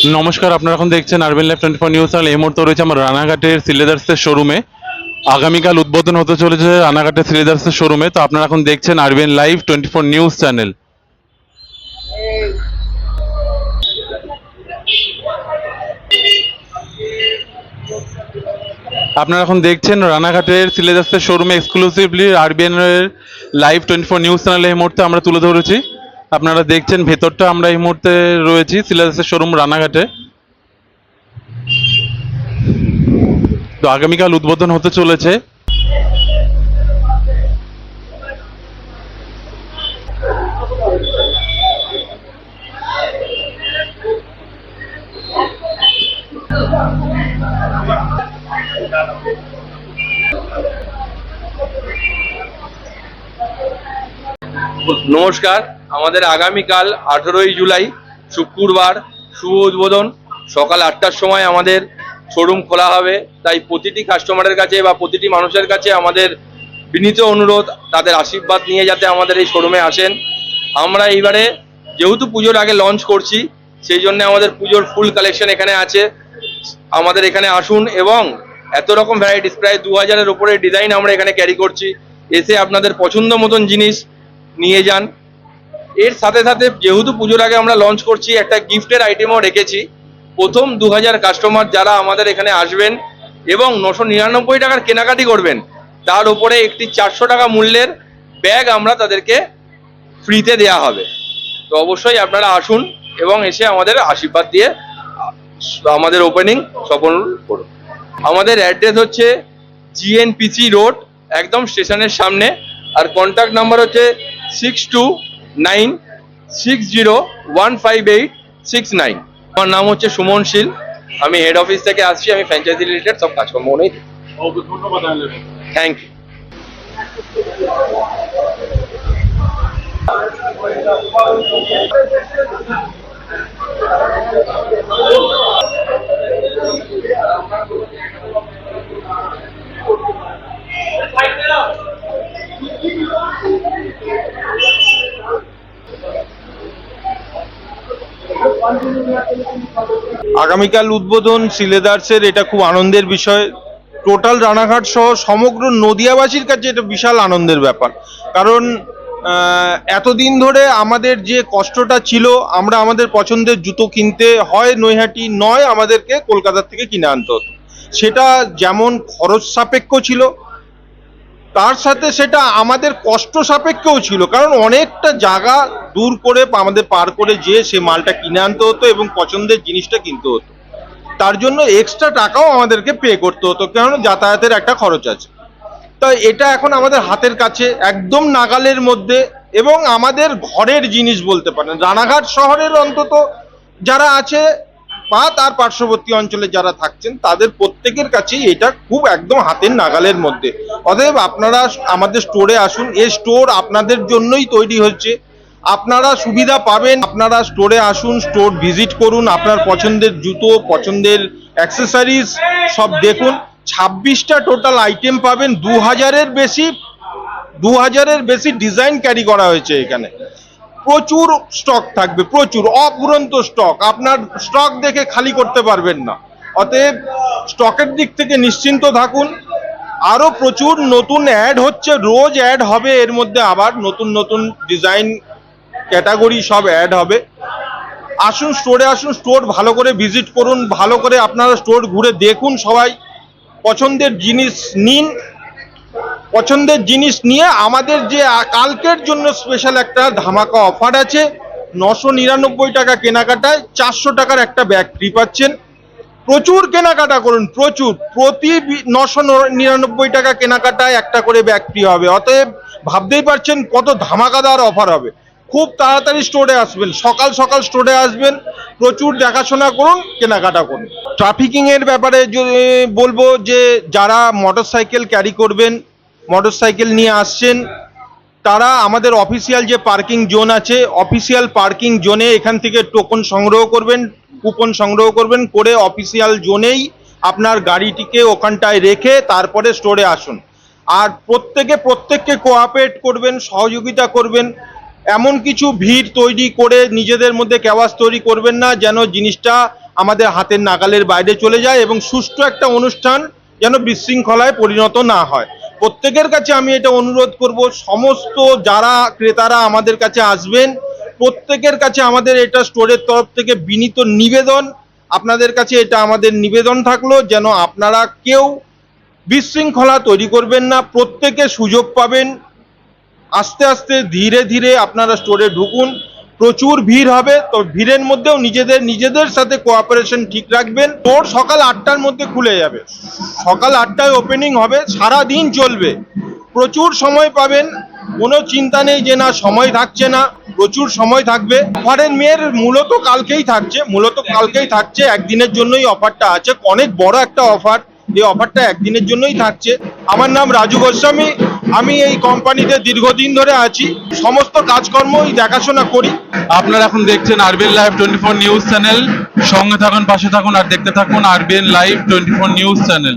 নমস্কার, আপনারা এখন দেখছেন আরবেন লাইভ 24 নিউজ চ্যানেল। এই মুহূর্তে রয়েছে আমরা রানাঘাটের সিলেদার্সের শোরুমে। আগামীকাল উদ্বোধন হতে চলেছে রানাঘাটের সিলেদার্সের শোরুমে। তো আপনারা এখন দেখছেন আরবেন লাইভ 24 নিউজ চ্যানেল। আপনারা এখন দেখছেন রানাঘাটের সিলেদার্সের শোরুমে এক্সক্লুসিভলি আরবিএন লাইভ 24 নিউজ চ্যানেলে এই মুহূর্তে আমরা তুলে ধরেছি। আপনারা দেখছেন ভেতরটা আমরা এই মুহূর্তে রয়েছি সিলেদার্সের শোরুম রানাঘাটে। তো আগামীকাল উদ্বোধন হতে চলেছে। নমস্কার, আমাদের আগামীকাল 18ই জুলাই শুক্রবার শুভ উদ্বোধন। সকাল 8টার সময় আমাদের শোরুম খোলা হবে। তাই প্রতিটি কাস্টমারের কাছে বা প্রতিটি মানুষের কাছে আমাদের বিনীত অনুরোধ, তাদের আশীর্বাদ নিয়ে যাতে আমাদের এই শোরুমে আসেন। আমরা এইবারে যেহেতু পুজোর আগে লঞ্চ করছি, সেই জন্য আমাদের পুজোর ফুল কালেকশন এখানে আছে। আমাদের এখানে আসুন এবং এত রকম ভ্যারাইটিস, প্রায় 2000-এর উপরে ডিজাইন আমরা এখানে ক্যারি করছি। এসে আপনাদের পছন্দ মতন জিনিস নিয়ে যান। এর সাথে সাথে যেহেতু পুজোর আগে আমরা লঞ্চ করছি, একটা গিফটের আইটেমও রেখেছি। প্রথম 2000 কাস্টমার যারা আমাদের এখানে আসবেন এবং 999 টাকার কেনাকাটি করবেন, তার উপরে একটি 400 টাকা মূল্যের ব্যাগ আমরা তাদেরকে ফ্রিতে দেয়া হবে। তো অবশ্যই আপনারা আসুন এবং এসে আমাদের আশীর্বাদ দিয়ে আমাদের ওপেনিং সফল করুন। আমাদের অ্যাড্রেস হচ্ছে GNPC রোড, একদম স্টেশনের সামনে। আর কন্ট্যাক্ট নাম্বার হচ্ছে 6296015869। আমার নাম হচ্ছে সুমন শীল, আমি হেড অফিস থেকে আসছি। আমি ফ্র্যাঞ্চাইজি রিলেটেড সব কাজকর্ম নেই। Thank you. আগামীকাল উদ্বোধন সিলেদার্সের, এটা খুব আনন্দের বিষয়। টোটাল রানাঘাট সহ সমগ্র নদিয়াবাসীর কাছে এটা বিশাল আনন্দের ব্যাপার। কারণ এতদিন ধরে আমাদের যে কষ্টটা ছিল, আমরা আমাদের পছন্দের জুতো কিনতে হয় নৈহাটি, নয় আমাদেরকে কলকাতা থেকে কিনে আনতে হতো। সেটা যেমন খরচ সাপেক্ষ ছিল, তার সাথে সেটা আমাদের কষ্ট সাপেক্ষও ছিল। কারণ অনেকটা জায়গা দূর করে আমাদের পার করে যেয়ে সে মালটা কিনে আনতে হতো এবং পছন্দের জিনিসটা কিনতে হতো। তার জন্য এক্সট্রা টাকাও আমাদেরকে পে করতে হতো, কারণ যাতায়াতের একটা খরচ আছে। তো এটা এখন আমাদের হাতের কাছে, একদম নাগালের মধ্যে, এবং আমাদের ঘরের জিনিস বলতে পারেন। রানাঘাট শহরের অন্তত যারা আছে বা তার পার্শ্ববর্তী অঞ্চলে যারা থাকছেন, তাদের প্রত্যেকের কাছেই এটা খুব একদম হাতের নাগালের মধ্যে। অতএব আপনারা আমাদের স্টোরে আসুন। এই স্টোর আপনাদের জন্যই তৈরি হচ্ছে, আপনারা সুবিধা পাবেন। আপনারা স্টোরে আসুন, স্টোর ভিজিট করুন, আপনার পছন্দের জুতো, পছন্দের অ্যাক্সেসরিজ সব দেখুন। 26টা টোটাল আইটেম পাবেন। 2000-এর বেশি ডিজাইন ক্যারি করা হয়েছে এখানে। প্রচুর স্টক থাকবে, প্রচুর অফুরন্ত স্টক। আপনার স্টক দেখে খালি করতে পারবেন না। অতএব স্টকের দিক থেকে নিশ্চিন্ত থাকুন। আরো প্রচুর নতুন অ্যাড হচ্ছে, রোজ অ্যাড হবে। এর মধ্যে আবার নতুন নতুন ডিজাইন ক্যাটাগরি সব অ্যাড হবে। আসুন স্টোরে আসুন, স্টোর ভালো করে ভিজিট করুন, ভালো করে আপনারা স্টোর ঘুরে দেখুন। সবাই পছন্দের জিনিস নিন। পছন্দের জিনিস নিয়ে আমাদের যে কালকের জন্য স্পেশাল একটা ধামাকা অফার আছে। 999 টাকা কেনাকাটায় 400 টাকার একটা ব্যাগ ফ্রি পাচ্ছেন। প্রচুর কেনাকাটা করুন, প্রচুর। প্রতি 999 টাকা কেনাকাটায় একটা করে ব্যাগ ফ্রি হবে। অতএব ভাবতেই পারছেন কত ধামাকাদার অফার হবে। খুব তাড়াতাড়ি স্টোরে আসবেন, সকাল সকাল স্টোরে আসবেন। প্রচুর দেখাশোনা করুন, কেনাকাটা করুন। ট্রাফিকিং এর ব্যাপারে বলবো যে যারা মোটরসাইকেল ক্যারি করবেন, মোটরসাইকেল নিয়ে আসছেন, তারা আমাদের অফিসিয়াল যে পার্কিং জোন আছে, অফিসিয়াল পার্কিং জোনে এখান থেকে টোকন সংগ্রহ করবেন, কুপন সংগ্রহ করবেন, করে অফিসিয়াল জোনেই আপনার গাড়িটিকে ওখানটায় রেখে তারপরে স্টোরে আসুন। আর প্রত্যেককে কোঅপারেট করবেন, সহযোগিতা করবেন। এমন কিছু ভিড় তৈরি করে নিজেদের মধ্যে কেওয়াস তৈরি করবেন না যেন জিনিসটা আমাদের হাতের নাগালের বাইরে চলে যায় এবং সুষ্ঠু একটা অনুষ্ঠান যেন বিশৃঙ্খলায় পরিণত না হয়। প্রত্যেকের কাছে আমি এটা অনুরোধ করব, সমস্ত যারা ক্রেতারা আমাদের কাছে আসবেন প্রত্যেকের কাছে আমাদের এটা স্টোরের তরফ থেকে বিনীত নিবেদন, আপনাদের কাছে এটা আমাদের নিবেদন থাকলো যেন আপনারা কেউ বিশৃঙ্খলা তৈরি করবেন না, প্রত্যেকে সুযোগ পাবেন। আস্তে আস্তে ধীরে ধীরে আপনারা স্টোরে ঢুকুন, প্রচুর ভিড় হবে, তো ভিড়ের মধ্যেও নিজেদের সাথে কোঅপারেশন ঠিক রাখবেন। স্টোর সকাল 8টার মধ্যে খুলে যাবে, সকাল 8টায় ওপেনিং হবে, সারা দিন চলবে, প্রচুর সময় পাবেন, কোনো চিন্তা নেই যে না সময় থাকছে না, প্রচুর সময় থাকবে। অফারের মেয়ের মূলত কালকেই থাকছে, একদিনের জন্যই অফারটা আছে, অনেক বড় একটা অফার, এই অফারটা একদিনের জন্যই থাকছে। আমার নাম রাজু গোস্বামী, আমি এই কোম্পানিতে দীর্ঘদিন ধরে আছি, সমস্ত কাজকর্মই দেখাশোনা করি। আপনারা এখন দেখছেন আরবিএন লাইভ 24 নিউজ চ্যানেল। সঙ্গে থাকুন, পাশে থাকুন আর দেখতে থাকুন আরবিএন লাইভ 24 নিউজ চ্যানেল।